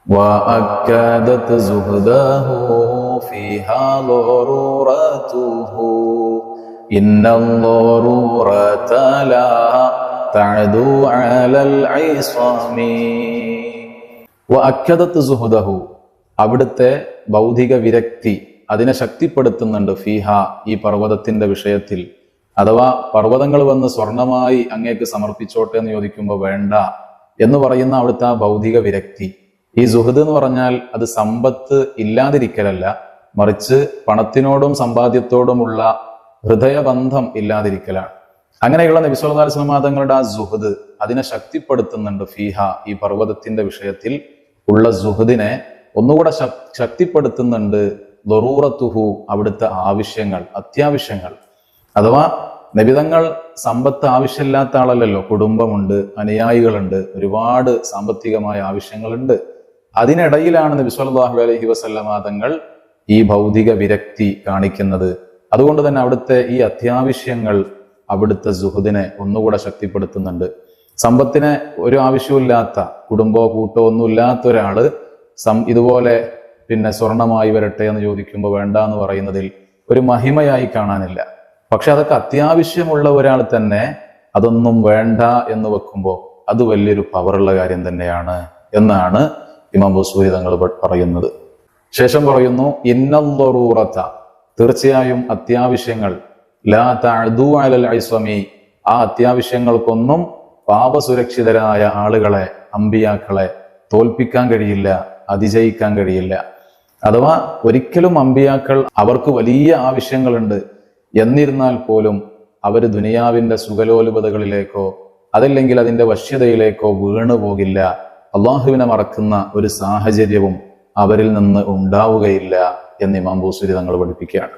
وأكدت زهده فيها ضرورته إن الضرورة لا تعدو على العصام وأكدت زهده അവിടുത്തെ ഭൗതിക വിരക്തി അതിനെ ശക്തിപ്പെടുത്തുന്നുണ്ട് ഫീഹ ഈ പർവ്വതത്തിന്റെ വിഷയത്തിൽ. അഥവാ പർവ്വതങ്ങൾ വന്ന് സ്വർണമായി അങ്ങേക്ക് സമർപ്പിച്ചോട്ടെ എന്ന് ചോദിക്കുമ്പോൾ വേണ്ട എന്ന് പറയുന്ന അവിടുത്തെ ആ ഭൗതിക വിരക്തി. ഈ സുഹൃദ് എന്ന് പറഞ്ഞാൽ അത് സമ്പത്ത് ഇല്ലാതിരിക്കലല്ല, മറിച്ച് പണത്തിനോടും സമ്പാദ്യത്തോടുമുള്ള ഹൃദയബന്ധം ഇല്ലാതിരിക്കലാണ്. അങ്ങനെയുള്ള നബി സല്ലല്ലാഹു അലൈഹി വസല്ലം തങ്ങളുടെ ആ സുഹൃദ് അതിനെ ശക്തിപ്പെടുത്തുന്നുണ്ട് ഫീഹ ഈ പർവ്വതത്തിന്റെ വിഷയത്തിൽ ഉള്ള സുഹൃദിനെ ഒന്നുകൂടെ ശക്തിപ്പെടുത്തുന്നുണ്ട്. ദറൂറത്തുഹു അവിടുത്തെ ആവശ്യങ്ങൾ, അത്യാവശ്യങ്ങൾ. അഥവാ നബിതങ്ങൾ സമ്പത്ത് ആവശ്യമില്ലാത്ത ആളല്ലല്ലോ. കുടുംബമുണ്ട്, അനുയായികളുണ്ട്, ഒരുപാട് സാമ്പത്തികമായ ആവശ്യങ്ങളുണ്ട്. അതിനിടയിലാണ് നബി സല്ലല്ലാഹു അലൈഹി വസല്ലമ തങ്ങൾ ഈ ഭൗതിക വിരക്തി കാണിക്കുന്നത്. അതുകൊണ്ട് തന്നെ അവിടുത്തെ ഈ അത്യാവശ്യങ്ങൾ അവിടുത്തെ സുഹൃദിനെ ഒന്നുകൂടെ ശക്തിപ്പെടുത്തുന്നുണ്ട്. സമ്പത്തിന് ഒരു ആവശ്യമില്ലാത്ത, കുടുംബമോ കൂട്ടോ ഒന്നും ഇല്ലാത്ത ഒരാള് ഇതുപോലെ സ്വർണമായി വരട്ടെ എന്ന് ചോദിക്കുമ്പോൾ വേണ്ട എന്ന് പറയുന്നതിൽ ഒരു മഹിമയായി കാണാനില്ല. പക്ഷെ അതൊക്കെ അത്യാവശ്യമുള്ള ഒരാൾ തന്നെ അതൊന്നും വേണ്ട എന്ന് വെക്കുമ്പോൾ അത് വലിയൊരു പവറുള്ള കാര്യം തന്നെയാണ് എന്നാണ് ഇമാം ബുസ്വരി തങ്ങൾ പറയുന്നത്. ശേഷം പറയുന്നു, ഇന്നദ്ദറൂറത തീർച്ചയായും അത്യാവശ്യങ്ങൾ ലാ തഅദു അലൽ ഇസ്വമി ആ അത്യാവശ്യങ്ങൾക്കൊന്നും പാപസുരക്ഷിതരായ ആളുകളെ, അമ്പിയാക്കളെ തോൽപ്പിക്കാൻ കഴിയില്ല, അതിജയിക്കാൻ കഴിയില്ല. അഥവാ ഒരിക്കലും അമ്പിയാക്കൾ അവർക്ക് വലിയ ആവശ്യങ്ങളുണ്ട് എന്നിരുന്നാൽ പോലും അവർ ദുനിയാവിന്റെ സുഖലോലുപതകളിലേക്കോ അതല്ലെങ്കിൽ അതിന്റെ വശ്യതയിലേക്കോ വീണു പോകില്ല. അള്ളാഹുവിനെ മറക്കുന്ന ഒരു സാഹചര്യവും അവരിൽ നിന്ന് ഉണ്ടാവുകയില്ല എന്ന് ഇമാം ബൂസരി തങ്ങൾ പഠിപ്പിക്കുകയാണ്.